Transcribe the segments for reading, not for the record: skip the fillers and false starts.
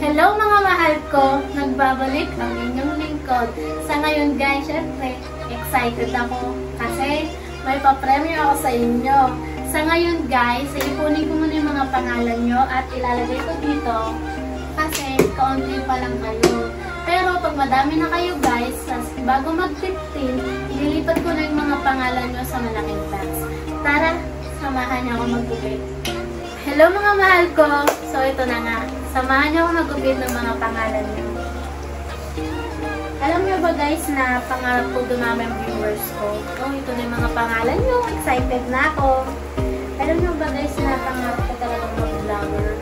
Hello mga mahal ko! Nagbabalik ang inyong lingkod. Sa ngayon guys, syempre, excited ako kasi may papremyo ako sa inyo. Sa ngayon guys, ipunin ko muna yung mga pangalan nyo at ilalagay ko dito kasi kaunti pa lang kayo. Pero pag madami na kayo guys, bago mag-15, ililipat ko na yung mga pangalan nyo sa malaking box. Tara, samahan niyo ako mag-gupit. Hello mga mahal ko! So ito na nga, samahan niyo ako mag-gupit ng mga pangalan nyo. Alam niyo ba guys na pangarap ko dumami ang viewers ko? Oh, ito na yung mga pangalan nyo, excited na ako. Alam niyo ba guys na pangarap ko talagang mag-vlogger?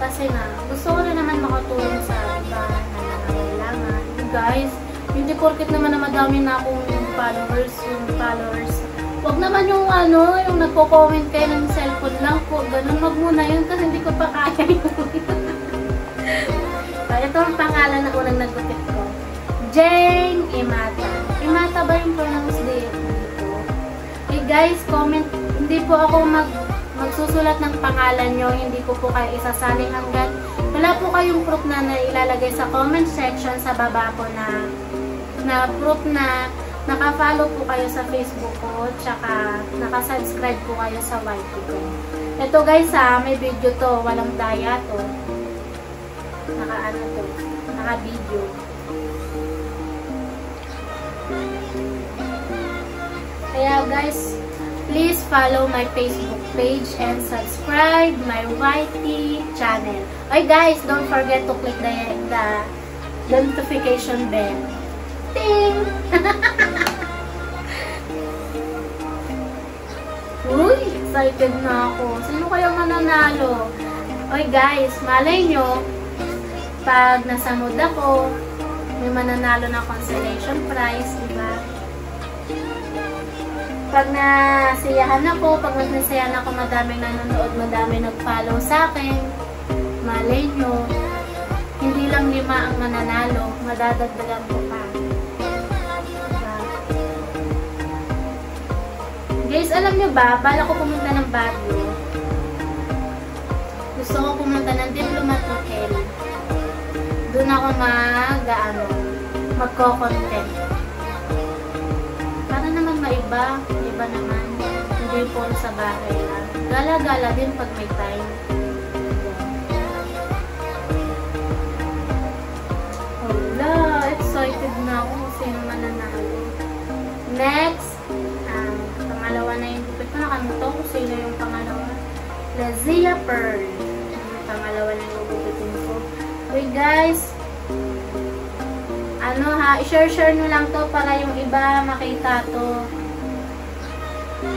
Kasi nga, gusto ko na naman makatulong sa iba na nangangailangan. Guys, hindi porket naman na madami na akong followers. Huwag naman yung yung nagko-comment kayo ng cellphone lang po. Ganun, wag muna yun kasi hindi ko pa kaya yun. Ito ang pangalan na unang nagupit ko. Jane Imata. Imata ba yung pronounce dito? Okay guys, comment. Hindi po ako magsusulat ng pangalan nyo. Hindi ko po kayo isasaling hanggat wala po kayong proof na ilalagay sa comment section sa baba po na proof na naka-follow po kayo sa Facebook ko, tsaka naka-subscribe po kayo sa YT ko. Ito guys may video to, walang daya to. Naka-video. Kaya guys, please follow my Facebook page and subscribe my YT channel. Okay guys, don't forget to click the notification bell. Ting! Uy, excited na ako. Sino kaya mananalo? Okay guys, malay nyo, pag nasa mood ako, may mananalo na consolation prize, diba? Pag nasiyahan ako, madaming nanonood, madaming nag-follow sa akin, malay nyo, hindi lang 5 ang mananalo, madadagdagan ko pa. Guys, alam nyo ba, bala ko pumunta ng Baguio. Gusto ko pumunta ng Diplomat Hotel. Doon ako magko-content. Para naman maiba naman. Hindi puro sa bahay lang. Gala-gala din pag may time. Hola, excited na ako kung sino mananalo. Next, pangalawa na yung gupit ko. Nakalimutan kung sino yung pangalawa. Lazia Pearl. Yung pangalawa na yung gupitin ko. Okay guys, i-share nyo lang to para yung iba makita to.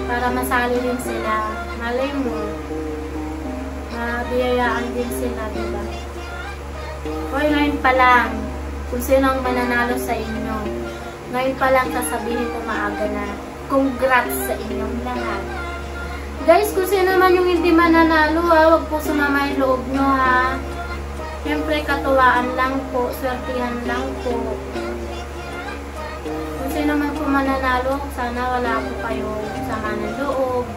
Para masali din sila. Malay mo, mabiyayaan din sila, diba? Okay, ngayon pa lang, kung sino ang mananalo sa inyo. Ngayon pa lang sasabihin ko maaga na congrats sa inyong lahat. Guys, kung sino naman yung hindi mananalo wag po sumama yung loob nyo ha. Siyempre katuwaan lang po, swertihan lang po. Kung sino naman po mananalo, sana wala po kayo sama ng loob.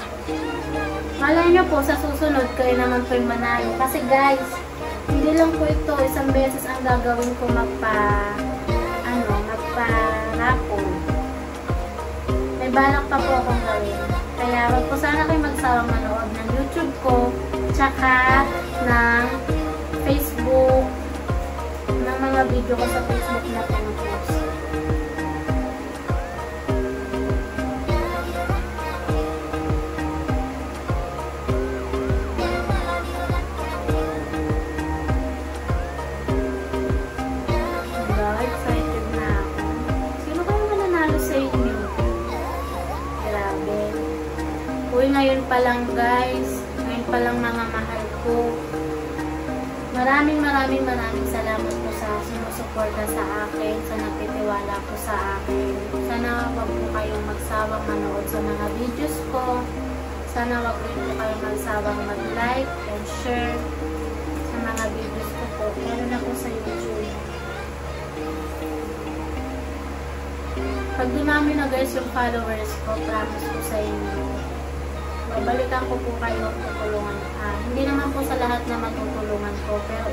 Malay nyo po, sa susunod kayo naman po yung manalo. Kasi guys, hindi lang po ito, isang beses ang gagawin ko magpa-raffle. May balak pa po akong gawin. Kaya wag po sana kayo magsawang manood ng YouTube ko, tsaka ng Facebook, ng mga video ko sa Facebook na pinupost. Excited na ako. Sino kayo mananalo sa inyo? Grabe. Uy, ngayon pa lang guys. Ngayon pa lang mga mahal ko. Maraming salamat po sa sumusuporta sa akin, sa nagtitiwala po sa akin. Sana wag po kayong magsawang manood sa mga videos ko. Sana wag rin po kayong magsawang mag-like and share sa mga videos ko po. Lalo na po sa YouTube. Pag dumami na guys yung followers ko, promise ko sa inyo, babalikan ko po kayo, tutulungan. Hindi naman po sa lahat na matutulungan ko, pero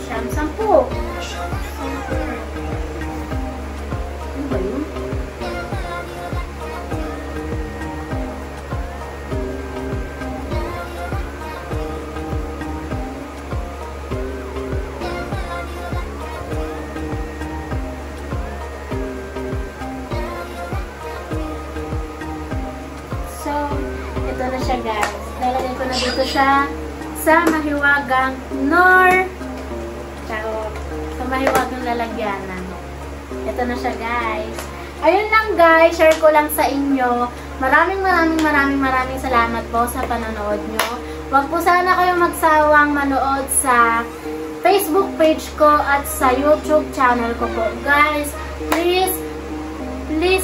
siyam, 10. Ano ba yun? So, ito na siya guys. Lalagay ko na dito siya sa mahiwagang nor. Sa mahiwagang lalagyanan. Ito na siya guys. Ayun lang guys, share ko lang sa inyo. Maraming salamat po sa panonood nyo. Huwag po sana kayong magsawang manood sa Facebook page ko at sa YouTube channel ko po. Guys, please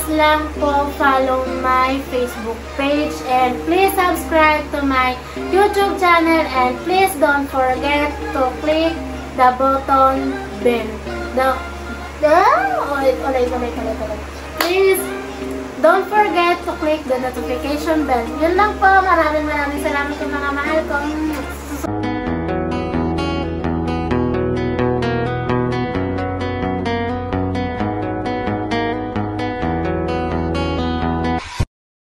lang po follow my Facebook page and please subscribe to my YouTube channel and please don't forget to click the button bell. Please don't forget to click the notification bell. Yun lang po. Maraming salamat sa mga mahal ko.